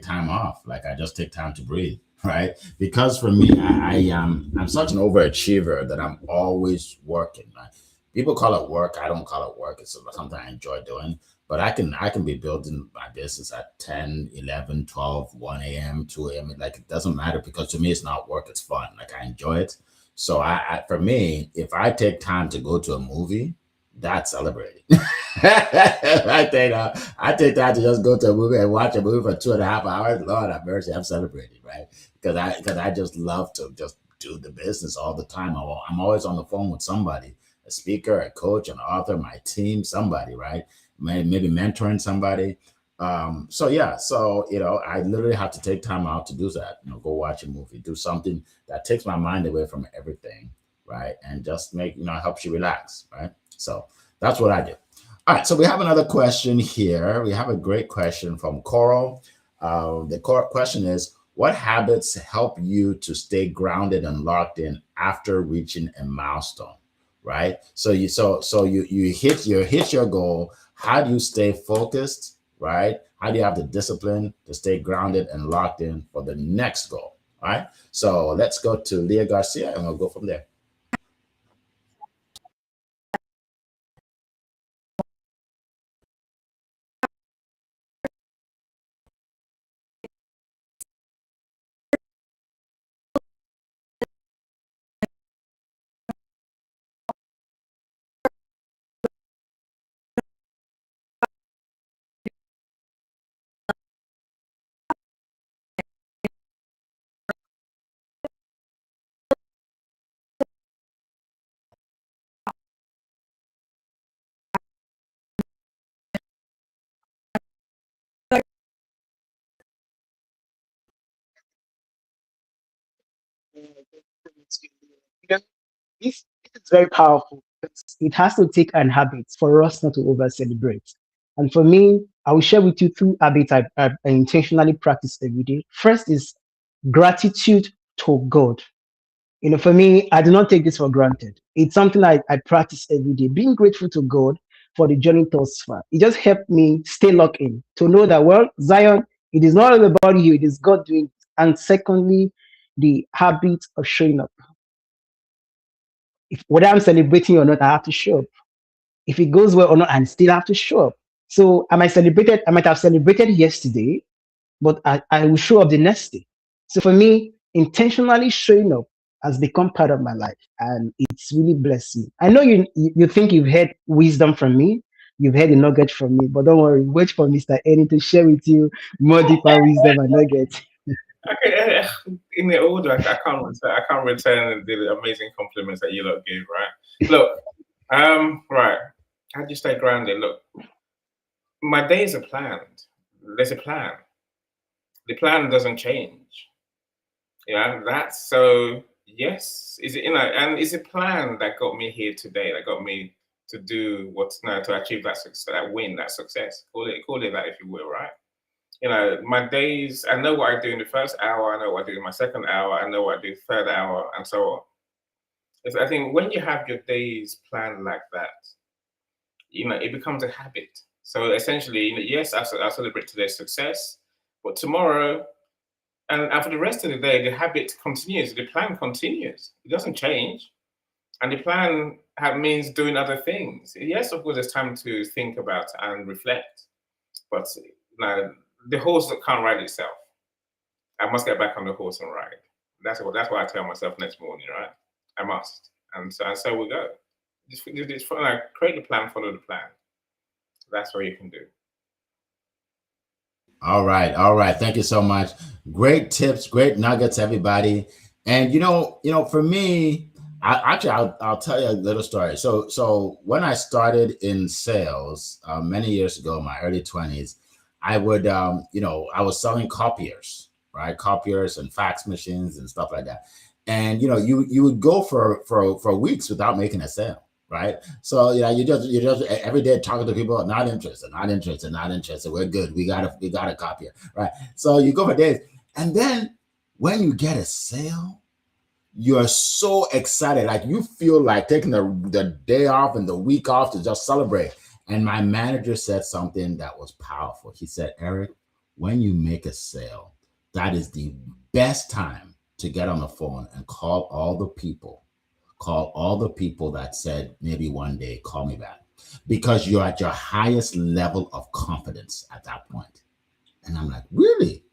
time off. Like I just take time to breathe, right? Because for me, I'm such an overachiever that I'm always working. Right? People call it work. I don't call it work. It's something I enjoy doing. But I can be building my business at 10, 11, 12, 1 a.m., 2 a.m. Like it doesn't matter because to me it's not work. It's fun. Like I enjoy it. So for me, if I take time to go to a movie, that's celebrating. I take time to just go to a movie and watch a movie for 2.5 hours. Lord have mercy, I'm celebrating, right? Because I just love to just do the business all the time. I'm always on the phone with somebody, a speaker, a coach, an author, my team, somebody, right? Maybe mentoring somebody. So I literally have to take time out to do that. Go watch a movie, do something that takes my mind away from everything, right? And just helps you relax, right? So that's what I do. All right, so we have another question here. We have a great question from Coral. The question is, what habits help you to stay grounded and locked in after reaching a milestone? Right? So you hit your goal. How do you stay focused? Right? How do you have the discipline to stay grounded and locked in for the next goal? All right. So let's go to Leah Garcia and we'll go from there. You know, this is very powerful. It has to take an habit for us not to over celebrate. And for me, I will share with you two habits I intentionally practice every day. First is gratitude to God. For me, I do not take this for granted. It's something I practice every day. Being grateful to God for the journey thus far. It just helped me stay locked in to know that, well, Zion, it is not all about you, it is God doing it. And secondly, the habit of showing up. Whether I'm celebrating or not, I have to show up. If it goes well or not, I still have to show up. So I might have celebrated yesterday, but I will show up the next day. So for me, intentionally showing up has become part of my life, and it's really blessed me. I know you think you've heard wisdom from me, you've heard a nugget from me, but don't worry, wait for Mr. Eddie to share with you more deeper wisdom and nuggets. Okay, in the order, I can't return the amazing compliments that you lot gave. Right? Look, right. How do you stay grounded? Look, my days are planned. There's a plan. The plan doesn't change. That's so. Yes, is it and it's a plan that got me here today. That got me to do what's now to achieve that success, that win, that success. Call it that if you will, right? You know, my days, I know what I do in the first hour, I know what I do in my second hour, I know what I do third hour, and so on. I think when you have your days planned like that, you know, it becomes a habit. So essentially, you know, yes, I celebrate today's success, but tomorrow and for the rest of the day, the habit continues, the plan continues. It doesn't change. And the plan means doing other things. Yes, of course, there's time to think about and reflect, but you know, the horse can't ride itself. I must get back on the horse and ride. That's what I tell myself next morning, right? I must, and so we go. Just like, create the plan, follow the plan. That's what you can do. All right, all right. Thank you so much. Great tips, great nuggets, everybody. And for me, I'll tell you a little story. So when I started in sales many years ago, in my early 20s, I would I was selling copiers, right? Copiers and fax machines and stuff like that. And you would go for weeks without making a sale, right? So you just every day talking to people, not interested, not interested, not interested. We're good. We got a copier, right? So you go for days, and then when you get a sale, you're so excited, like you feel like taking the day off and the week off to just celebrate. And my manager said something that was powerful. He said, Eric, when you make a sale, that is the best time to get on the phone and call all the people that said maybe one day call me back, because you're at your highest level of confidence at that point. And I'm like, really?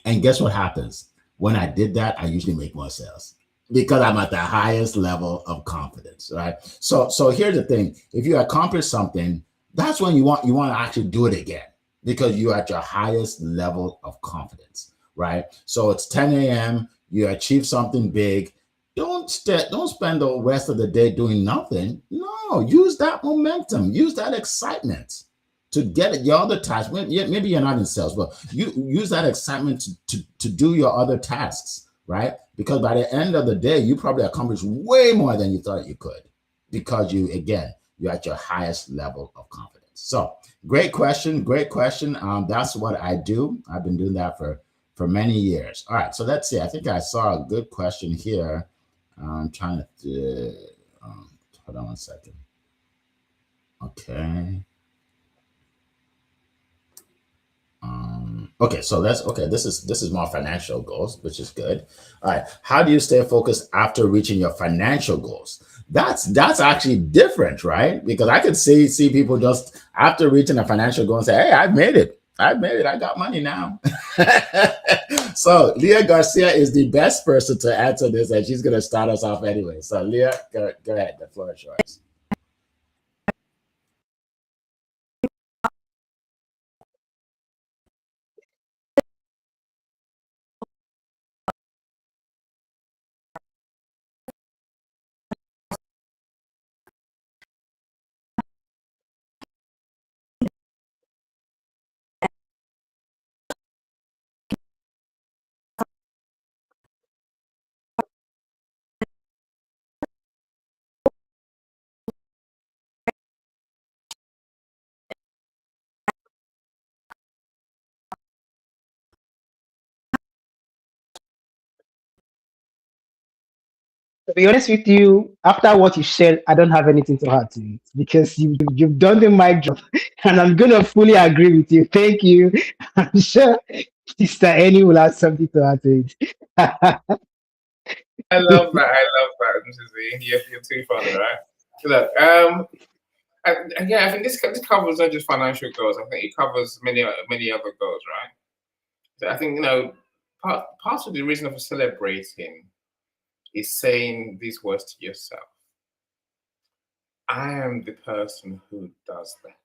And guess what happens? When I did that, I usually make more sales because I'm at the highest level of confidence, right? So here's the thing. If you accomplish something, that's when you want to actually do it again, because you're at your highest level of confidence, right? So it's 10 a.m., you achieve something big. Don't spend the rest of the day doing nothing. No, use that momentum, use that excitement to get your other tasks. Maybe you're not in sales, but you use that excitement to do your other tasks, right? Because by the end of the day, you probably accomplished way more than you thought you could, because you're at your highest level of confidence. So great question. That's what I do. I've been doing that for many years. All right, so let's see. I think I saw a good question here. I'm trying to hold on one second. Okay. Okay, so this is more financial goals, which is good. All right, how do you stay focused after reaching your financial goals? That's actually different, right? Because I could see people just after reaching a financial goal and say, hey, I've made it, I got money now. So Leah Garcia is the best person to answer this, and she's going to start us off anyway. So Leah, go ahead, the floor is yours. To be honest with you, after what you said, I don't have anything to add to it because you've done the mic job, and I'm gonna fully agree with you. Thank you. I'm sure Sister Annie will have something to add to it. I love that, Mrs. Z. You're too funny, right? Look, I think this covers not just financial goals. I think it covers many other goals, right? So I think part of the reason for celebrating is saying these words to yourself. I am the person who does that.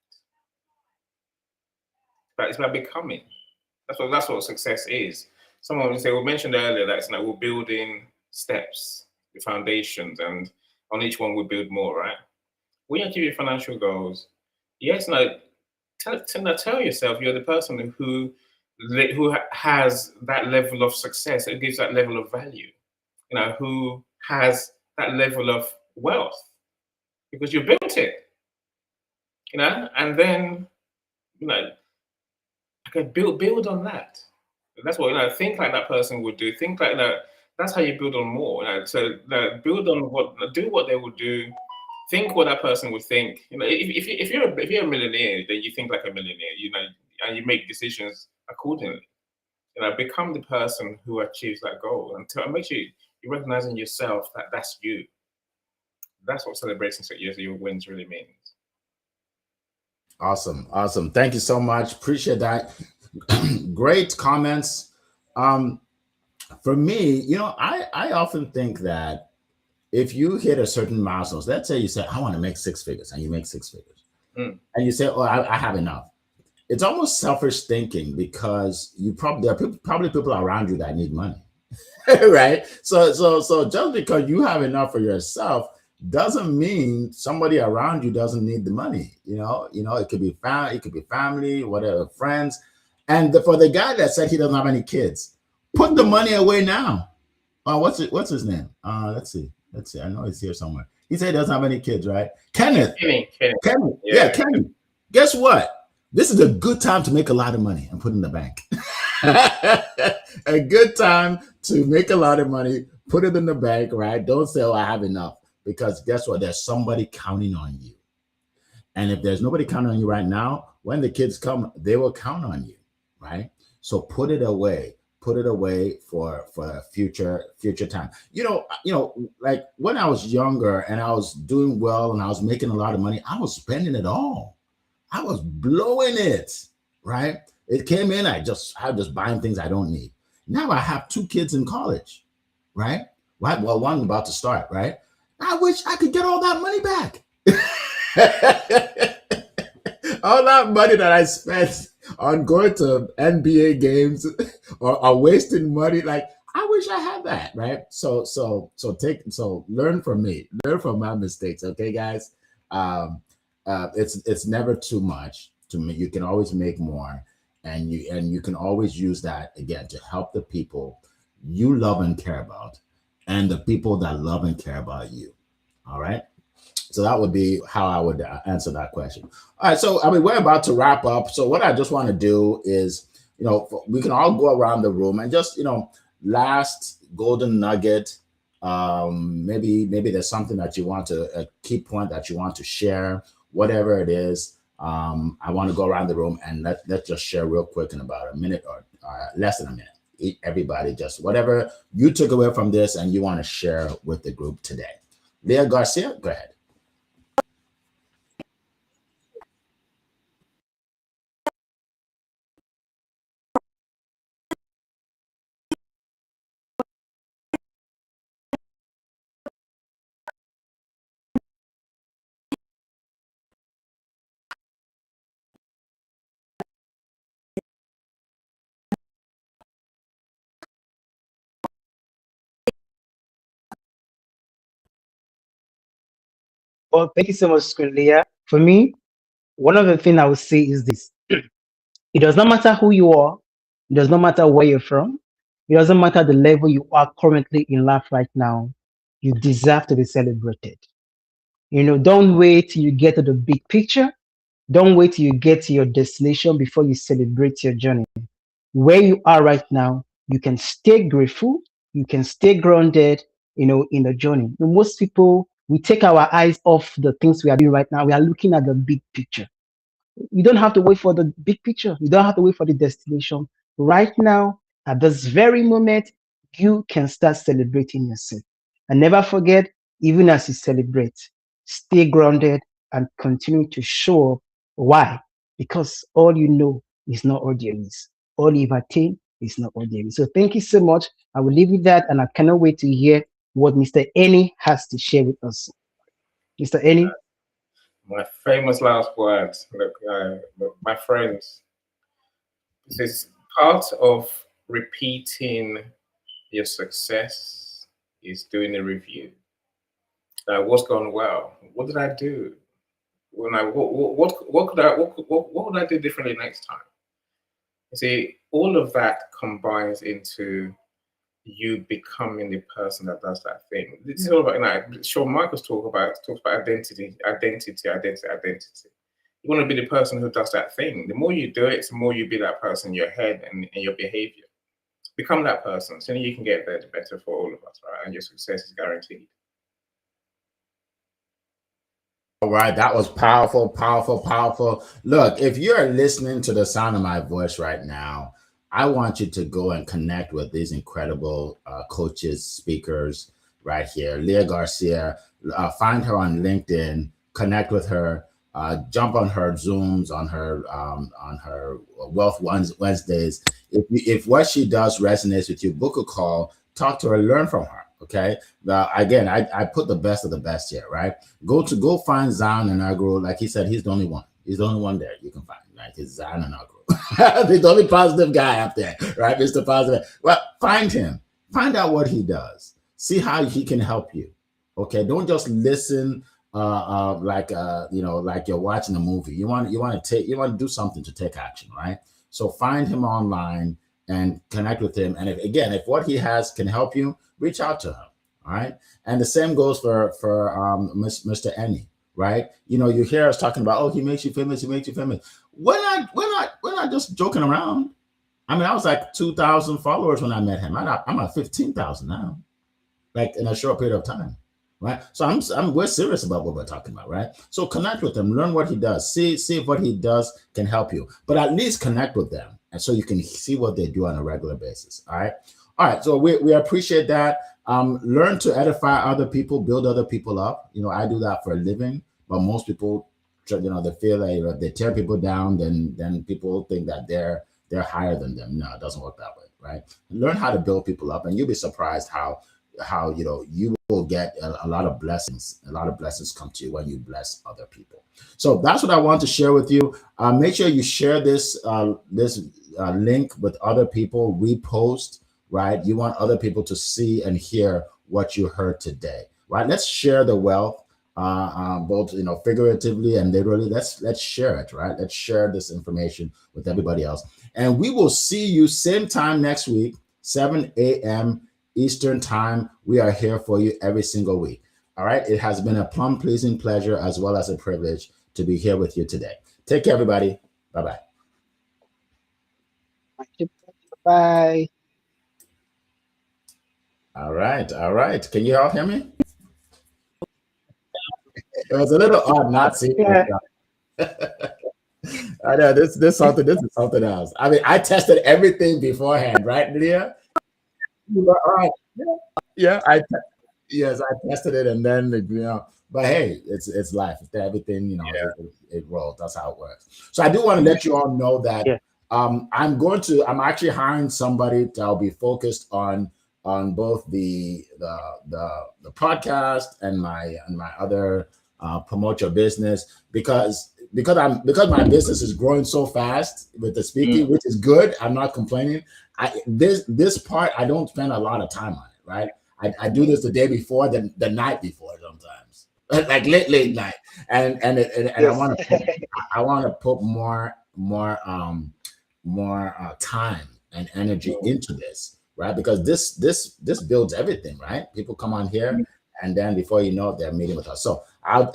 But it's about becoming. That's what success is. Someone would say, we mentioned earlier that we're building steps, the foundations, and on each one we build more, right? When you achieve your financial goals, yes, tell yourself you're the person who has that level of success. It gives that level of value. Who has that level of wealth because you built it. And then Okay, build on that. That's what, think like that person would do. Think like that. That's how you build on more. So build on do what they would do. Think what that person would think. If you're a millionaire, then you think like a millionaire. And you make decisions accordingly. Become the person who achieves that goal, and to make sure you recognize in yourself that that's you. That's what celebrating your wins really means. Awesome. Thank you so much. Appreciate that. Great comments. For me, I often think that if you hit a certain milestone, let's say you say, I want to make 6 figures, and you make 6 figures, and you say, oh, I have enough. It's almost selfish thinking, because there are probably people around you that need money, right? So just because you have enough for yourself doesn't mean somebody around you doesn't need the money. It could be family, whatever, friends. And for the guy that said he doesn't have any kids, put the money away now. What's his name? Let's see. I know he's here somewhere. He said he doesn't have any kids, right? Kenneth. Kenny. Yeah, Kenny. Guess what? This is a good time to make a lot of money and put in the bank. A good time to make a lot of money, put it in the bank, right? Don't say, oh, I have enough, because guess what? There's somebody counting on you. And if there's nobody counting on you right now, when the kids come, they will count on you, right? So put it away for future time. Like when I was younger and I was doing well and I was making a lot of money, I was spending it all. I was blowing it, right? It came in, I was just buying things I don't need. Now I have 2 kids in college, right? Well, one about to start, right? I wish I could get all that money back. All that money that I spent on going to NBA games or wasting money, like, I wish I had that, right? So learn from me, learn from my mistakes, okay, guys? It's never too much to me. You can always make more, and you can always use that again to help the people you love and care about, and the people that love and care about you. All right. So that would be how I would answer that question. All right. So, we're about to wrap up. So what I just want to do is, we can all go around the room and just, last golden nugget. Maybe there's something that you want a key point that you want to share, whatever it is. I want to go around the room and let's just share real quick in about a minute or less than a minute. Everybody, just whatever you took away from this and you want to share with the group today. Leah Garcia, go ahead. Well, thank you so much, Leah. For me, one of the things I would say is this. It does not matter who you are. It does not matter where you're from. It doesn't matter the level you are currently in life right now. You deserve to be celebrated. Don't wait till you get to the big picture. Don't wait till you get to your destination before you celebrate your journey. Where you are right now, you can stay grateful. You can stay grounded, in the journey. Most people, we take our eyes off the things we are doing right now. We are looking at the big picture. You don't have to wait for the big picture. You don't have to wait for the destination. Right now, at this very moment, you can start celebrating yourself. And never forget, even as you celebrate, stay grounded and continue to show up. Why? Because all you know is not all there is. All you've attained is not all there is. So thank you so much. I will leave with that, and I cannot wait to hear what Mr. Eni has to share with us. Mr. Eni? My famous last words. Look, my friends, this is part of repeating your success is doing a review. What's gone well? What did I do? What would I do differently next time? You see, all of that combines into you becoming the person that does that thing. This is all about, Shawn Michaels talks about identity. You want to be the person who does that thing. The more you do it, the more you be that person in your head and in your behavior. Become that person. So you can get there, the better for all of us, right? And your success is guaranteed. All right, that was powerful, powerful, powerful. Look, if you're listening to the sound of my voice right now, I want you to go and connect with these incredible coaches, speakers right here. Leah Garcia, find her on LinkedIn, connect with her, jump on her Zooms, on her Wealth Wednesdays. If what she does resonates with you, book a call, talk to her, learn from her. Okay. Again, I put the best of the best here, right? Go find Zion and Agro. Like he said, he's the only one. He's the only one there you can find, right? It's Zion and Agro. He's the only positive guy up there, right? Mr. Positive. Well, find him. Find out what he does. See how he can help you. Okay. Don't just listen like like you're watching a movie. You want to do something to take action, right? So find him online and connect with him. And if what he has can help you, reach out to him. All right. And the same goes for Mr. Ennie, right? You hear us talking about, oh, he makes you famous, he makes you famous. We're not just joking around. I mean, I was like 2,000 followers when I met him. I'm at 15,000 now, like in a short period of time. Right. So we're serious about what we're talking about, right? So connect with him, learn what he does, see if what he does can help you, but at least connect with them. And so you can see what they do on a regular basis. All right. All right. So we appreciate that. Learn to edify other people, build other people up. I do that for a living, but most people, they feel like if they tear people down, then people think that they're higher than them. No, it doesn't work that way, right? Learn how to build people up, and you'll be surprised how you will get a lot of blessings. A lot of blessings come to you when you bless other people. So that's what I want to share with you. Make sure you share this link with other people. Repost, right? You want other people to see and hear what you heard today, right? Let's share the wealth, both figuratively and literally. Let's share it, right? Let's share this information with everybody else, and we will see you same time next week, 7 a.m. Eastern time. We are here for you every single week. All right. It has been a pleasing pleasure as well as a privilege to be here with you today. Take care, everybody. Bye-bye. Bye. All right. All right. Can you all hear me? It was a little odd not seeing Yeah. I know this is something else. I mean, I tested everything beforehand, right, Leah? You were all right. Yeah, yes, I tested it, and then but hey, it's life. It's everything, it rolls. That's how it works. So I do want to let you all know that Yeah. I'm actually hiring somebody that'll be focused on both the podcast and my other promote your business, because my business is growing so fast with the speaking, which is good. I'm not complaining. This part I don't spend a lot of time on it, right? I do this the day before, the night before sometimes, like late night, and Yes. I want to put more time and energy into this, right? Because this builds everything, right? People come on here, and then before you know it, they're meeting with us. So I'll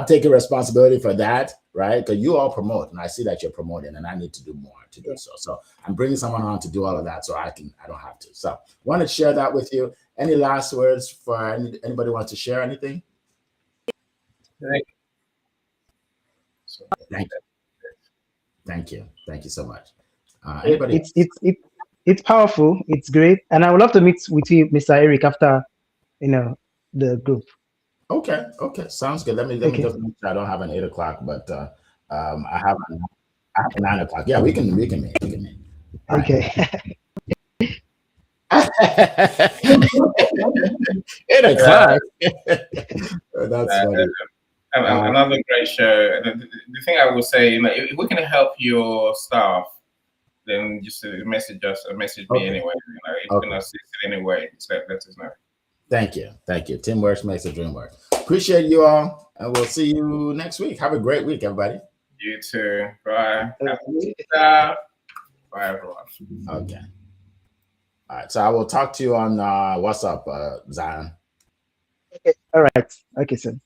take a responsibility for that, right? Because you all promote, and I see that you're promoting, and I need to do more to do so. So I'm bringing someone on to do all of that, so I don't have to. So want to share that with you. Any last words for anybody wants to share anything? Thank you so much. Anybody else? It's powerful. It's great, and I would love to meet with you, Mr. Eric, after the group. Okay, sounds good. Let me Okay. just make sure I don't have an 8 o'clock, but I have a 9 o'clock. Yeah, we can meet. All right. Okay. 8 o'clock. That's funny. Another great show. The thing I would say, if we can help your staff, then just message us or message me anyway. If you can assist in any way, just let us know. Thank you. Teamwork makes the dream work. Appreciate you all, and we'll see you next week. Have a great week, everybody. You too. Bye. Bye, everyone. Okay. All right. So I will talk to you on WhatsApp, Zion. Okay. All right. Okay, sir.